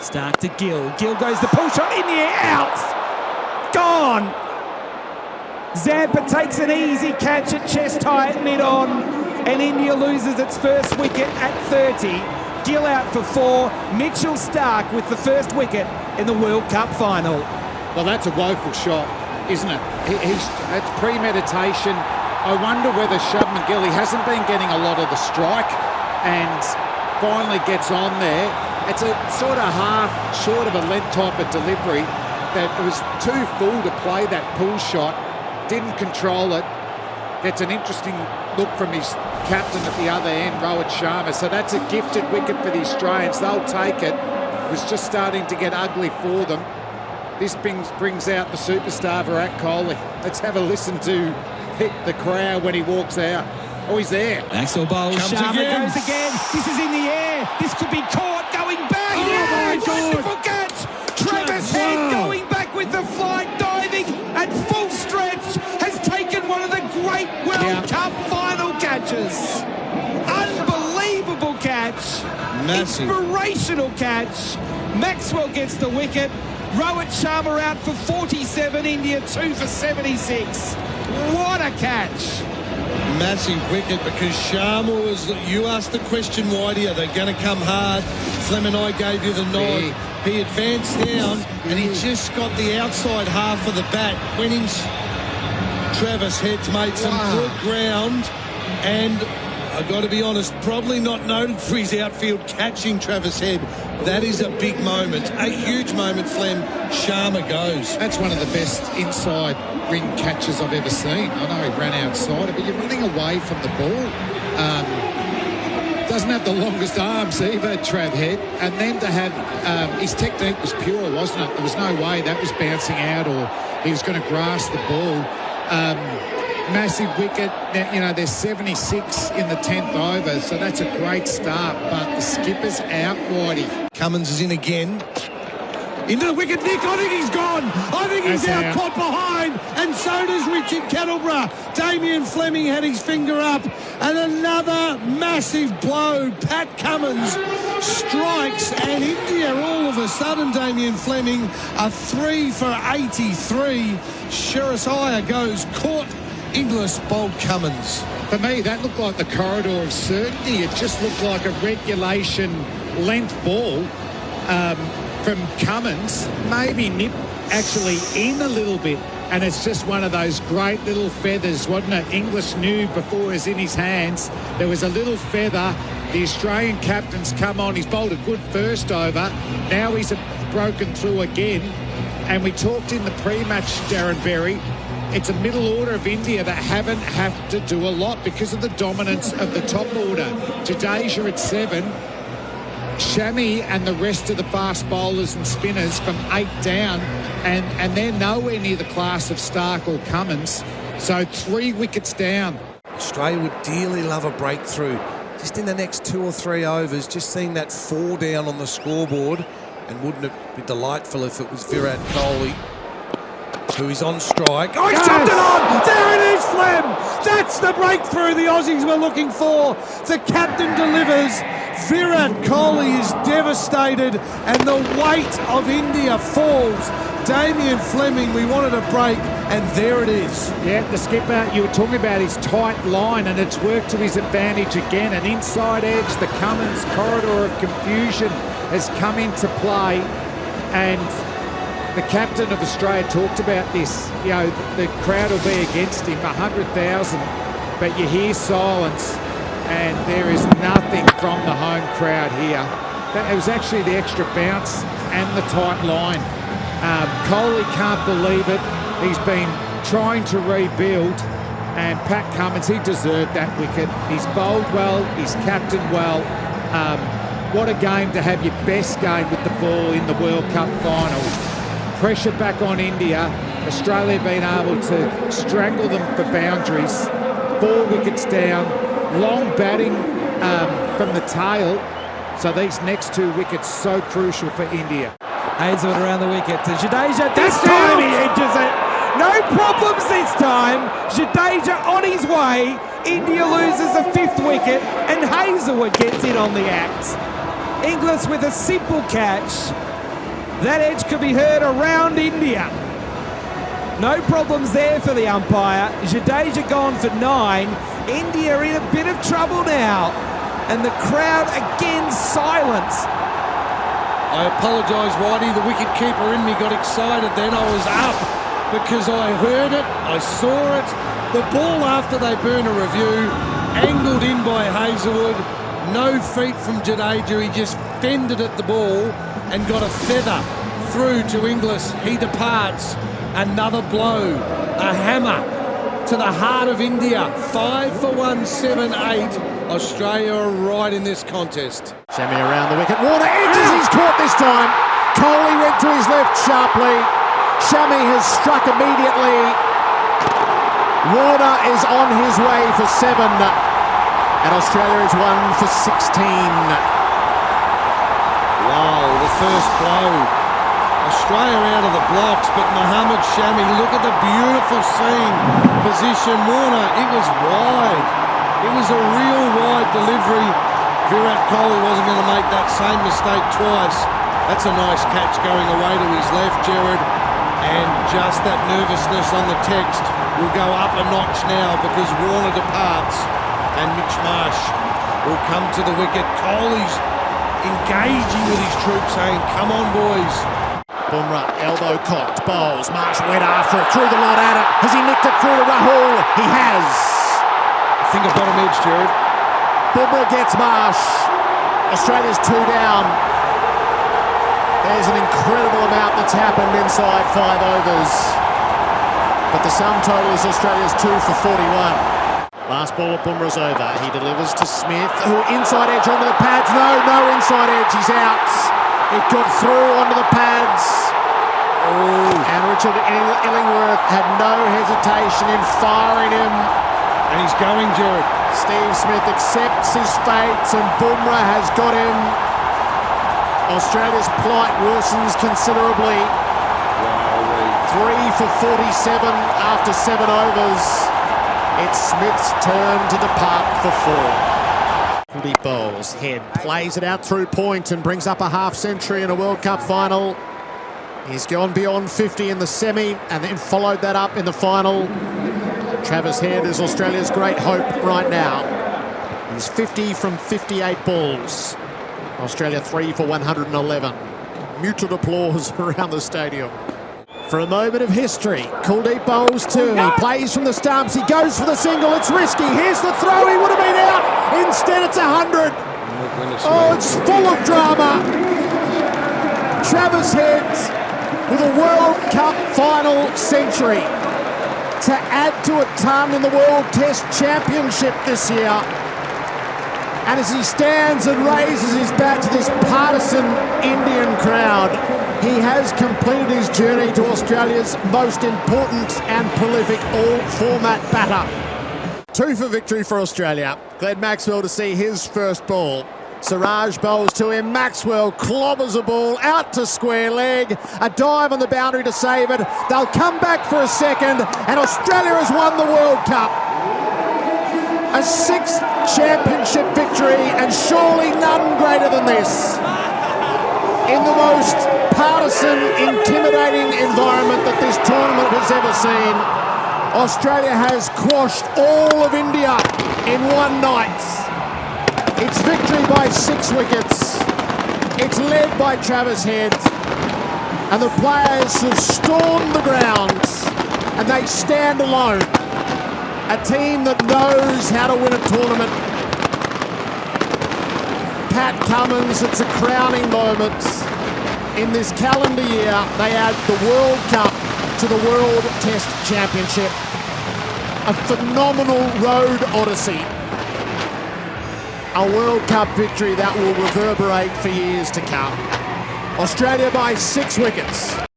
Stark to Gill. Gill goes the pull shot in the air, out! Gone! Zampa takes an easy catch at chest high at mid-on, and India loses its first wicket at 30. Gill out for 4. Mitchell Stark with the first wicket in the World Cup final. Well, that's a woeful shot, isn't it? It's premeditation. I wonder whether Shubman Gill, he hasn't been getting a lot of the strike and finally gets on there. It's a sort of half short of a length type of delivery that it was too full to play that pull shot. Didn't control it. Gets an interesting look from his captain at the other end, Rohit Sharma. So that's a gifted wicket for the Australians. They'll take it. It was just starting to get ugly for them. This brings out the superstar Virat Kohli. Let's have a listen to the crowd when he walks out. Oh, he's there. Axel Bowl, Sharma goes again. This is in the air. This could be caught going back. Oh, yeah, my God. wonderful catch. Travis Head going back with the flight, diving at full stretch, has taken one of the great World Cup final catches. Unbelievable catch. Massive. Inspirational catch. Maxwell gets the wicket. Rohit Sharma out for 47. India 2 for 76. What a catch. Massive wicket, because Sharma was, you asked the question, Whitey, are they going to come hard? Flem and I gave you the nod. Yeah. He advanced down and he just got the outside half of the bat. Went in. Travis Head's made some good ground, and I've got to be honest, probably not noted for his outfield catching Travis Head. That is a big moment, a huge moment, Flem. Sharma goes. That's one of the best inside ring catches I've ever seen. I know he ran outside it, but you're running away from the ball. Doesn't have the longest arms either, Trav Head. And then to have his technique was pure, wasn't it? There was no way that was bouncing out or he was going to grasp the ball. Massive wicket. You know, there's 76 in the 10th over, so that's a great start. But the skipper's out, Whitey. Cummins is in again. Into the wicket, Nick. I think he's gone. I think he's out, caught behind. And so does Richard Kettleborough. Damien Fleming had his finger up. And another massive blow. Pat Cummins strikes. And India, all of a sudden, Damien Fleming, a 3 for 83. Sherasaya goes, caught. Inglis bowled Cummins. For me, that looked like the corridor of certainty. It just looked like a regulation length ball. From Cummins, maybe nip actually in a little bit, and it's just one of those great little feathers, wasn't it? Inglis knew before it was in his hands. There was a little feather. The Australian captain's come on. He's bowled a good first over. Now he's broken through again. And we talked in the pre-match, Darren Berry, it's a middle order of India that haven't had to do a lot because of the dominance of the top order. Jadeja at 7. Shami and the rest of the fast bowlers and spinners from 8 down, and they're nowhere near the class of Stark or Cummins. So 3 wickets down. Australia would dearly love a breakthrough. Just in the next 2 or 3 overs, just seeing that 4 down on the scoreboard, and wouldn't it be delightful if it was Virat Kohli, who is on strike. Oh, he shoved it on! There it is, Flem! That's the breakthrough the Aussies were looking for. The captain delivers. Virat Kohli is devastated, and the weight of India falls. Damien Fleming, we wanted a break, and there it is. Yeah, the skipper, you were talking about his tight line, and it's worked to his advantage again. An inside edge, the Cummins corridor of confusion has come into play, and the captain of Australia talked about this. You know, the crowd will be against him, 100,000, but you hear silence, and there is nothing from the home crowd here. It was actually the extra bounce and the tight line. Kohli can't believe it. He's been trying to rebuild, and Pat Cummins, he deserved that wicket. He's bowled well, he's captained well. What a game to have your best game with the ball in the World Cup final. Pressure back on India. Australia being able to strangle them for boundaries. 4 wickets down. Long batting from the tail. So these next 2 wickets so crucial for India. Hazlewood around the wicket to Jadeja. This time he edges it. No problems this time. Jadeja on his way. India loses a 5th wicket, and Hazlewood gets in on the act. Inglis with a simple catch. That edge could be heard around India. No problems there for the umpire. Jadeja gone for 9. India in a bit of trouble now. And the crowd again silent. I apologise, Whitey. The wicket keeper in me got excited then. I was up because I heard it, I saw it. The ball, after they burn a review, angled in by Hazelwood. No feet from Jadeja. He just fended at the ball and got a feather through to Inglis. He departs. Another blow, a hammer to the heart of India. 5 for 1, 7-8. Australia are right in this contest. Shami around the wicket. Warner edges, he's caught this time. Kohli went to his left sharply. Shami has struck immediately. Warner is on his way for 7. And Australia is 1 for 16. Wow, the first blow. Australia out of the blocks, but Mohammad Shami, look at the beautiful seam. Position, Warner, it was wide. It was a real wide delivery. Virat Kohli wasn't going to make that same mistake twice. That's a nice catch going away to his left, Gerard. And just that nervousness on the text will go up a notch now because Warner departs and Mitch Marsh will come to the wicket. Kohli's engaging with his troops, saying, come on, boys. Bumrah, elbow cocked, bowls. Marsh went after it, threw the lot at it. Has he nicked it through to Rahul? He has. Finger bottom edge, Gerard. Bumrah gets Marsh. Australia's 2 down. There's an incredible amount that's happened inside 5 overs. But the sum total is Australia's 2 for 41. Last ball of Bumrah's over. He delivers to Smith, who inside edge onto the pads. No inside edge. He's out. It got through onto the pads. Oh. And Richard Illingworth had no hesitation in firing him. And he's going, Gerard. Steve Smith accepts his fate, and Bumrah has got him. Australia's plight worsens considerably. 3 for 47 after 7 overs. It's Smith's turn to depart for 4. Deep bowls, head, plays it out through point and brings up a half century in a World Cup final. He's gone beyond 50 in the semi and then followed that up in the final. Travis Head is Australia's great hope right now. He's 50 from 58 balls. Australia 3 for 111. Muted applause around the stadium. For a moment of history, Kuldeep bowls 2. He plays from the stumps. He goes for the single. It's risky. Here's the throw. He would have been out. Instead, it's 100. Oh, it's full of drama. Travis Head with a World Cup final century to add to a ton in the World Test Championship this year. And as he stands and raises his bat to this partisan Indian crowd, he has completed his journey to Australia's most important and prolific all-format batter. 2 for victory for Australia. Glenn Maxwell to see his first ball. Siraj bowls to him. Maxwell clobbers a ball out to square leg. A dive on the boundary to save it. They'll come back for a second, and Australia has won the World Cup. A 6th championship victory, and surely none greater than this. In the most partisan, intimidating environment that this tournament has ever seen, Australia has quashed all of India in one night. It's victory by 6 wickets. It's led by Travis Head. And the players have stormed the ground, and they stand alone. A team that knows how to win a tournament. Pat Cummins, it's a crowning moment. In this calendar year, they add the World Cup to the World Test Championship. A phenomenal road odyssey. A World Cup victory that will reverberate for years to come. Australia by 6 wickets.